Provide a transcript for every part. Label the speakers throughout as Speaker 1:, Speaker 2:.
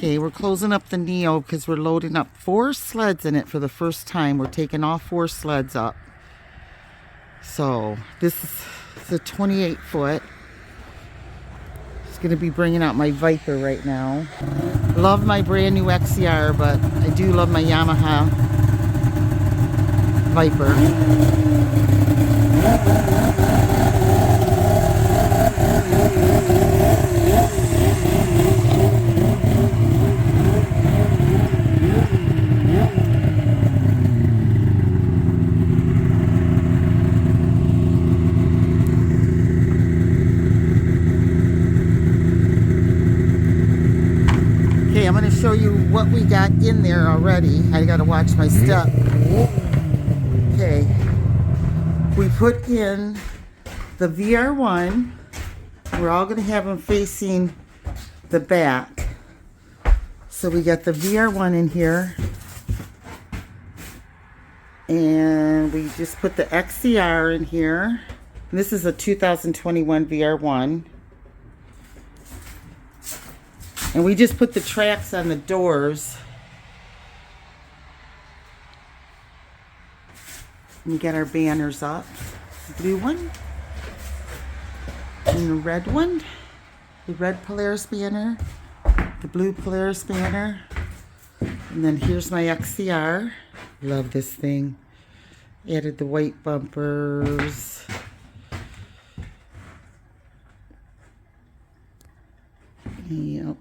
Speaker 1: Okay, we're closing up the Neo because we're loading up 4 sleds in it for the first time. We're taking all 4 sleds up. So this is the 28 foot. It's going to be bringing out my Viper right now. Love my brand new XCR, but I do love my Yamaha Viper. Okay, I'm going to show you what we got in there already. I got to watch my step. Okay, we put in the VR1. We're all going to have them facing the back. So we got the VR1 in here. And we just put the XCR in here. This is a 2021 VR1. And we just put the tracks on the doors. And we got our banners up. The blue one. And the red one. The red Polaris banner. The blue Polaris banner. And then here's my XCR. Love this thing. Added the white bumpers. Yep.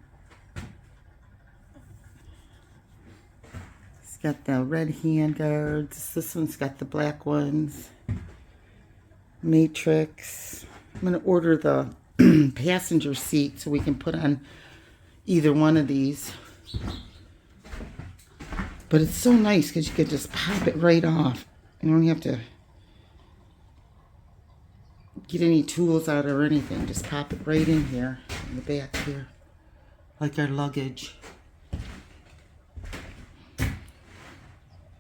Speaker 1: It's got the red handguards. This one's got the black ones. Matrix. I'm going to order the passenger seat so we can put on either one of these. But it's so nice because you can just pop it right off. You don't have to get any tools out or anything. Just pop it right in here, in the back here, like our luggage.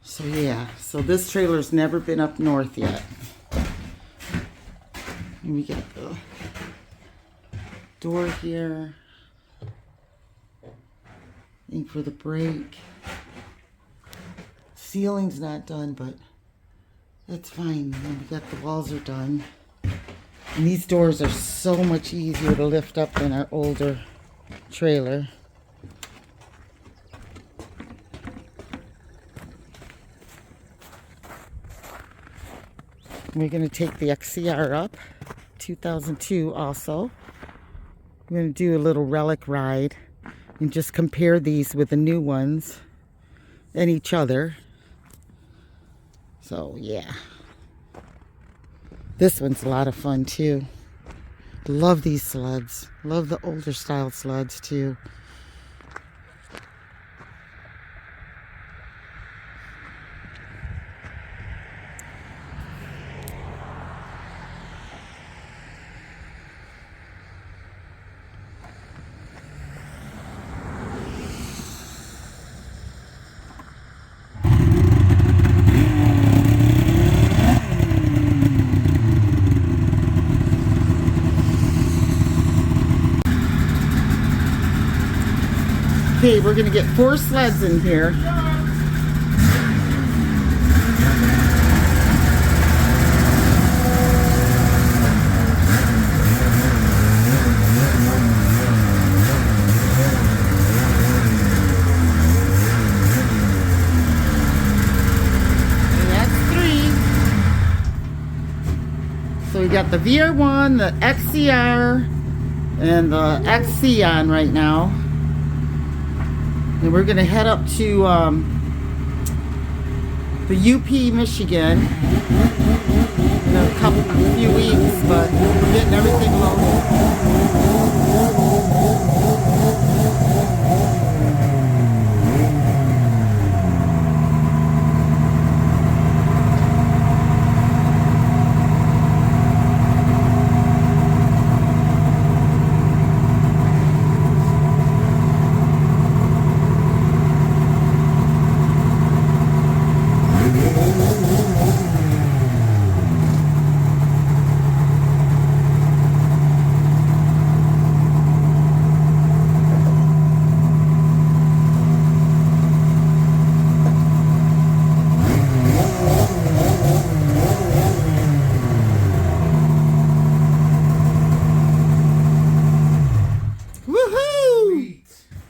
Speaker 1: So yeah, so this trailer's never been up north yet. And we got the door here. Thing for the brake. Ceiling's not done, but that's fine. And we got the walls are done. And these doors are so much easier to lift up than our older trailer. We're going to take the XCR up, 2002 also. We're going to do a little relic ride and just compare these with the new ones and each other. So yeah, this one's a lot of fun too. Love these sleds. Love the older style sleds too. Okay, we're gonna get 4 sleds in here. And that's 3. So we got the VR1, the XCR, and the XC on right now. And we're going to head up to the UP, Michigan in a few weeks, but we're getting everything loaded.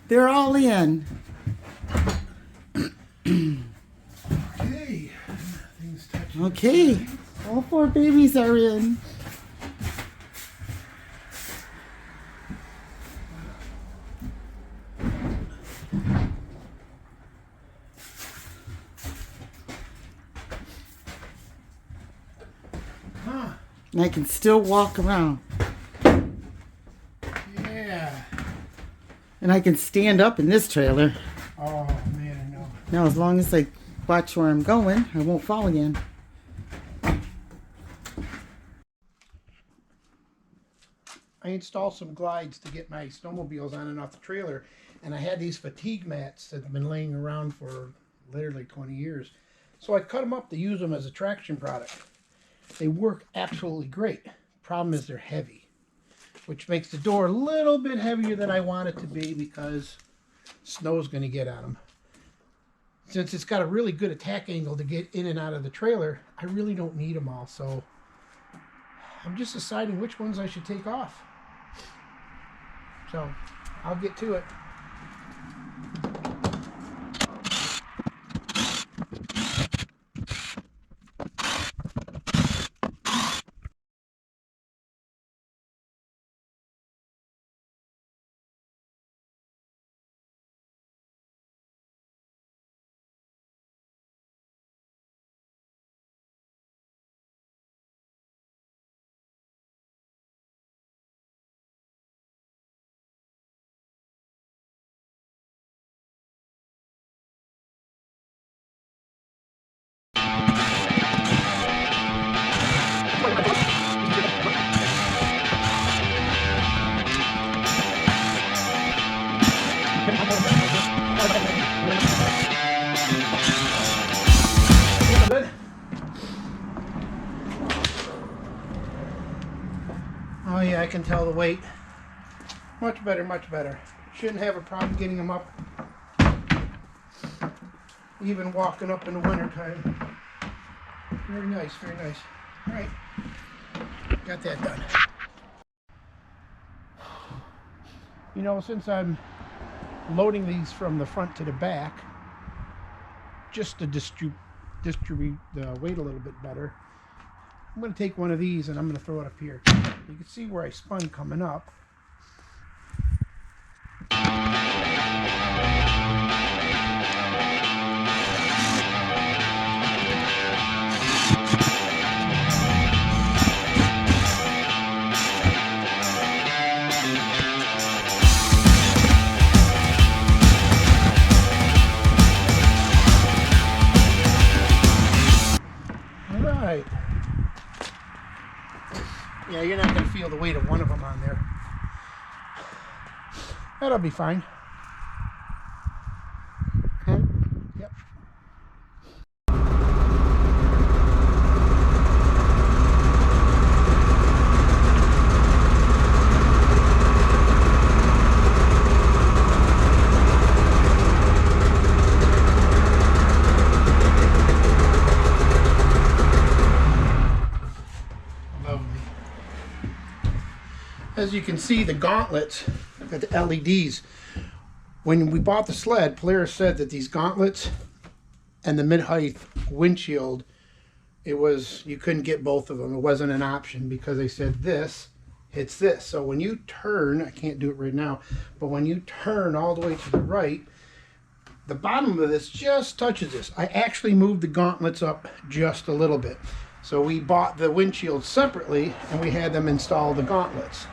Speaker 1: They're all in.
Speaker 2: Okay. Things touching.
Speaker 1: Okay. All 4 babies are in.
Speaker 2: Huh.
Speaker 1: And I can still walk around.
Speaker 2: Yeah.
Speaker 1: And I can stand up in this trailer.
Speaker 2: Oh, man, I know.
Speaker 1: Now, as long as I watch where I'm going, I won't fall again.
Speaker 2: I installed some glides to get my snowmobiles on and off the trailer, and I had these fatigue mats that have been laying around for literally 20 years. So I cut them up to use them as a traction product. They work absolutely great. Problem is they're heavy, which makes the door a little bit heavier than I want it to be because snow's going to get on them. Since it's got a really good attack angle to get in and out of the trailer, I really don't need them all. So I'm just deciding which ones I should take off. So I'll get to it. Oh yeah, I can tell the weight. Much better, much better. Shouldn't have a problem getting them up. Even walking up in the winter time. Very nice, very nice. All right, got that done. You know, since I'm loading these from the front to the back, just to distribute the weight a little bit better, I'm going to take one of these and I'm going to throw it up here. You can see where I spun coming up. Alright. Yeah, you're not going to feel the weight of one of them on there. That'll be fine.
Speaker 1: Okay.
Speaker 2: Yep. As you can see, the gauntlets, got the LEDs. When we bought the sled, Polaris said that these gauntlets and the mid-height windshield, you couldn't get both of them. It wasn't an option because they said this hits this. So when you turn, I can't do it right now, but when you turn all the way to the right, the bottom of this just touches this. I actually moved the gauntlets up just a little bit. So we bought the windshield separately and we had them install the gauntlets.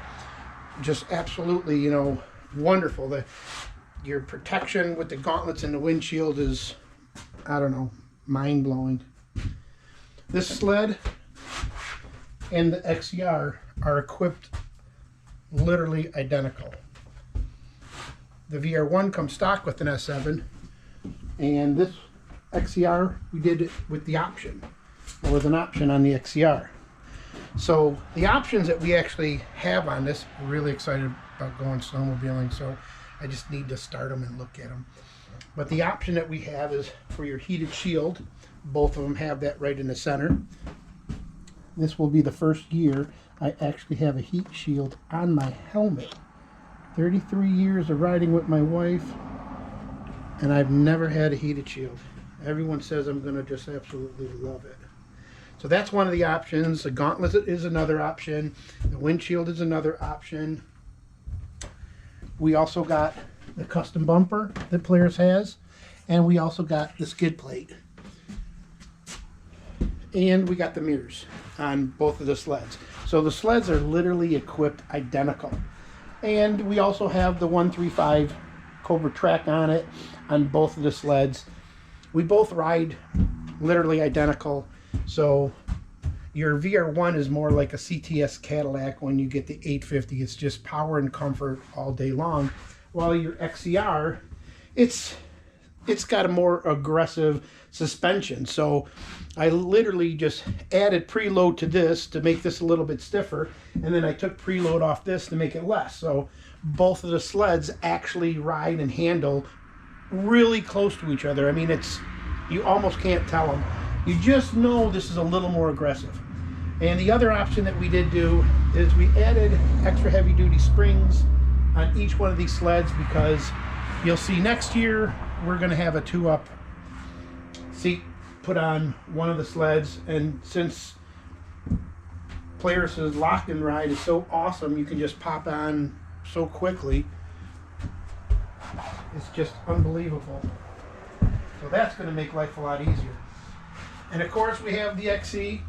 Speaker 2: Just absolutely, you know, wonderful. Your protection with the gauntlets and the windshield is, I don't know, mind-blowing. This sled and the XCR are equipped literally identical. The VR1 comes stock with an S7, and this XCR, we did it with the option. There was an option on the XCR. So the options that we actually have on this, we're really excited about going snowmobiling, so I just need to start them and look at them. But the option that we have is for your heated shield. Both of them have that right in the center. This will be the first year I actually have a heat shield on my helmet 33 years of riding with my wife, and I've never had a heated shield. Everyone says I'm going to just absolutely love it. So that's one of the options. The gauntlet is another option. The windshield is another option. We also got the custom bumper that Polaris has, and we also got the skid plate. And we got the mirrors on both of the sleds. So the sleds are literally equipped identical. And we also have the 135 Cobra track on it on both of the sleds. We both ride literally identical. So your VR1 is more like a CTS Cadillac when you get the 850. It's just power and comfort all day long. While your XCR, it's got a more aggressive suspension. So I literally just added preload to this to make this a little bit stiffer, and then I took preload off this to make it less. So both of the sleds actually ride and handle really close to each other. I mean, you almost can't tell them. You just know this is a little more aggressive. And the other option that we did do is we added extra heavy duty springs on each one of these sleds, because you'll see next year we're going to have a 2-up seat put on one of the sleds. And since Polaris's lock and ride is so awesome, you can just pop on so quickly. It's just unbelievable. So that's going to make life a lot easier. And of course we have the XC.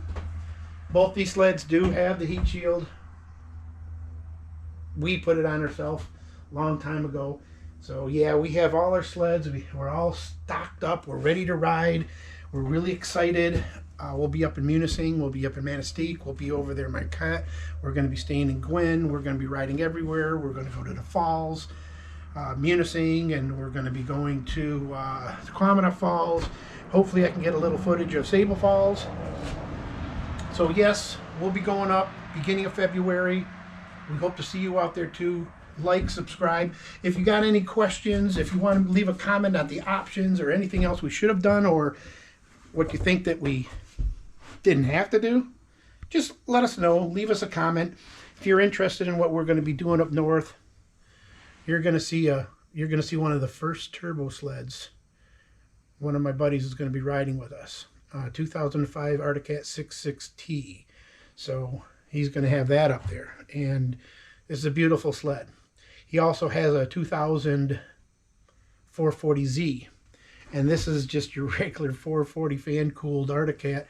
Speaker 2: Both these sleds do have the heat shield. We put it on ourselves a long time ago. So yeah, we have all our sleds. We're all stocked up. We're ready to ride. We're really excited. We'll be up in Munising. We'll be up in Manistee. We'll be over there in Marquette. We're going to be staying in Gwin. We're going to be riding everywhere. We're going to go to the falls, Munising, and we're going to be going to Quamana Falls. Hopefully I can get a little footage of Sable Falls. So yes, we'll be going up beginning of February. We hope to see you out there too. Like, subscribe. If you got any questions, if you want to leave a comment on the options or anything else we should have done, or what you think that we didn't have to do, just let us know. Leave us a comment. If you're interested in what we're going to be doing up north, you're going to see one of the first turbo sleds. One of my buddies is going to be riding with us. 2005 Arctic 66T. So he's going to have that up there, and it's a beautiful sled. He also has a 2000 440Z, and this is just your regular 440 fan-cooled Arctic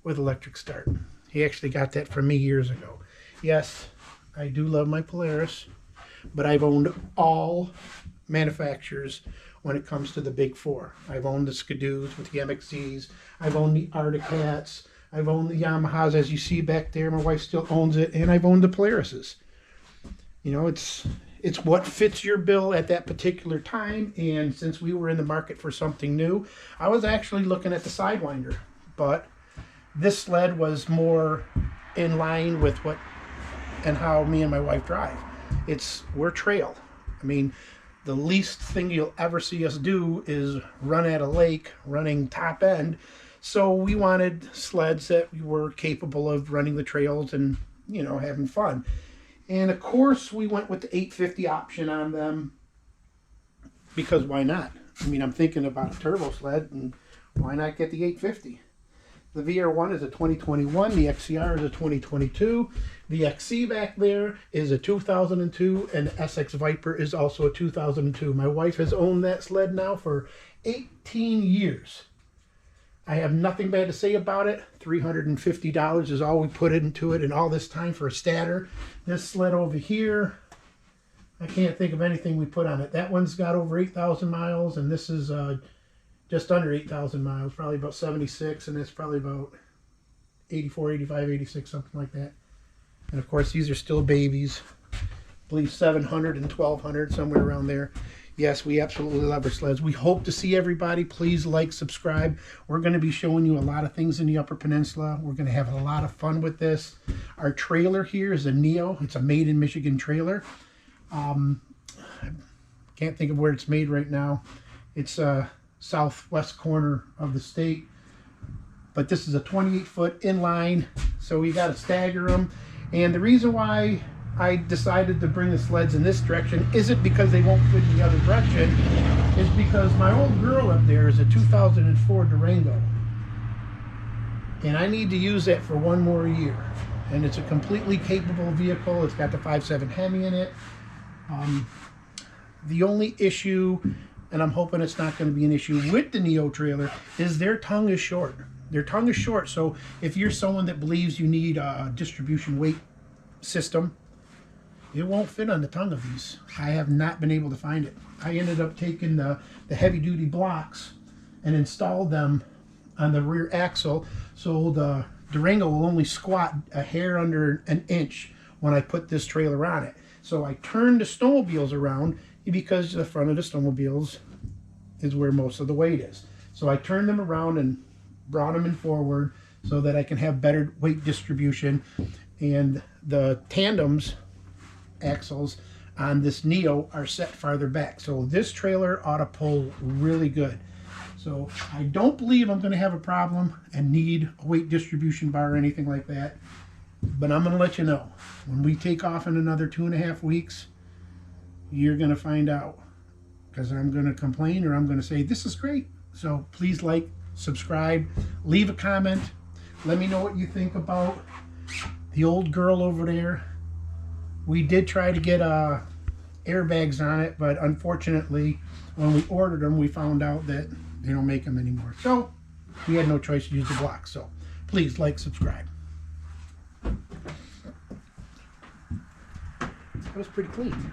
Speaker 2: with electric start. He actually got that from me years ago. Yes, I do love my Polaris, but I've owned all manufacturers when it comes to the big four. I've owned the Skidoos with the MXZs. I've owned the Arcticats. I've owned the Yamahas, as you see back there. My wife still owns it, and I've owned the Polarises. You know, it's what fits your bill at that particular time. And since we were in the market for something new, I was actually looking at the Sidewinder, but this sled was more in line with what and how me and my wife drive. We're trail. I mean, the least thing you'll ever see us do is run at a lake running top end. So we wanted sleds that were capable of running the trails and, you know, having fun. And of course we went with the 850 option on them, because why not? I mean, I'm thinking about a turbo sled, and why not get the 850? The VR1 is a 2021, the XCR is a 2022, the XC back there is a 2002, and the SX Viper is also a 2002. My wife has owned that sled now for 18 years. I have nothing bad to say about it. $350 is all we put into it, and all this time for a stator. This sled over here, I can't think of anything we put on it. That one's got over 8,000 miles, and this is just under 8,000 miles, probably about 76, and that's probably about 84, 85, 86, something like that. And of course, these are still babies. I believe 700 and 1,200, somewhere around there. Yes, we absolutely love our sleds. We hope to see everybody. Please like, subscribe. We're going to be showing you a lot of things in the Upper Peninsula. We're going to have a lot of fun with this. Our trailer here is a Neo. It's a made in Michigan trailer. Can't think of where it's made right now. It's southwest corner of the state, but this is a 28-foot inline, so we got to stagger them. And the reason why I decided to bring the sleds in this direction isn't because they won't fit in the other direction. It's because my old girl up there is a 2004 Durango. And I need to use that for one more year. And it's a completely capable vehicle. It's got the 5.7 Hemi in it. The only issue, and I'm hoping it's not going to be an issue with the Neo trailer, is their tongue is short. Their tongue is short, so if you're someone that believes you need a distribution weight system, it won't fit on the tongue of these. I have not been able to find it. I ended up taking the heavy-duty blocks and installed them on the rear axle, so the Durango will only squat a hair under an inch when I put this trailer on it. So I turned the snowmobiles around because the front of the snowmobiles is where most of the weight is. So I turned them around and brought them in forward so that I can have better weight distribution. And the tandems axles on this Neo are set farther back. So this trailer ought to pull really good. So I don't believe I'm going to have a problem and need a weight distribution bar or anything like that. But I'm going to let you know. When we take off in another 2.5 weeks, you're going to find out. Because I'm going to complain or I'm going to say, this is great. So please like, subscribe, leave a comment. Let me know what you think about the old girl over there. We did try to get airbags on it, but unfortunately, when we ordered them, we found out that they don't make them anymore. So we had no choice to use the blocks. So please like, subscribe. That was pretty clean.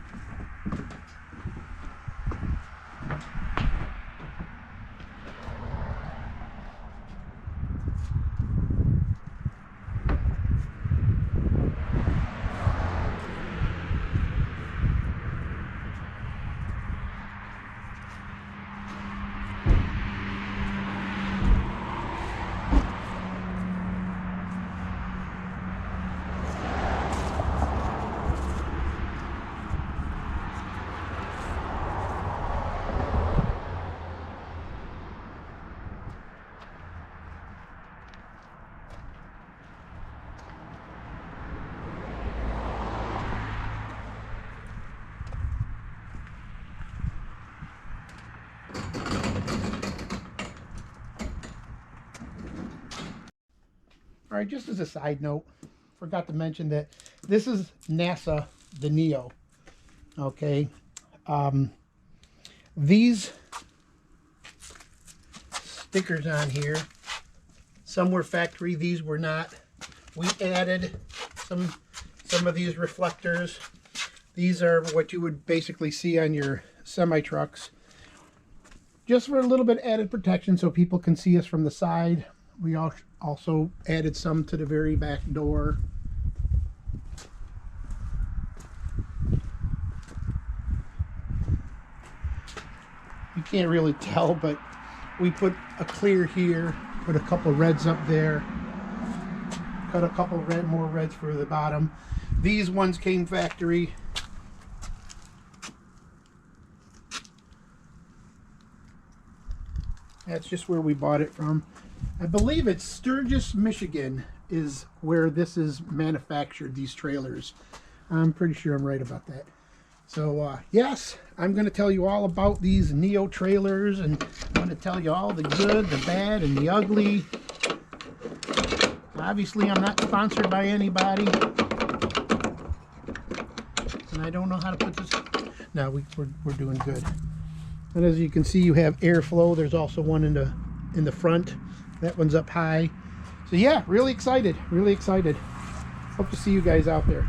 Speaker 2: All right, just as a side note, forgot to mention that this is NASA, the Neo. Okay. These stickers on here, some were factory, these were not. We added some of these reflectors. These are what you would basically see on your semi-trucks. Just for a little bit added protection so people can see us from the side. We also added some to the very back door. You can't really tell, but we put a clear here, put a couple reds up there, cut a couple more reds for the bottom. These ones came factory. That's just where we bought it from. I believe it's Sturgis, Michigan is where this is manufactured, these trailers. I'm pretty sure I'm right about that. So yes, I'm going to tell you all about these Neo trailers, and I'm going to tell you all the good, the bad, and the ugly. Obviously, I'm not sponsored by anybody. And I don't know how to put this. No, we're doing good. And as you can see, you have airflow. There's also one in the front. That one's up high. So yeah, really excited. Really excited. Hope to see you guys out there.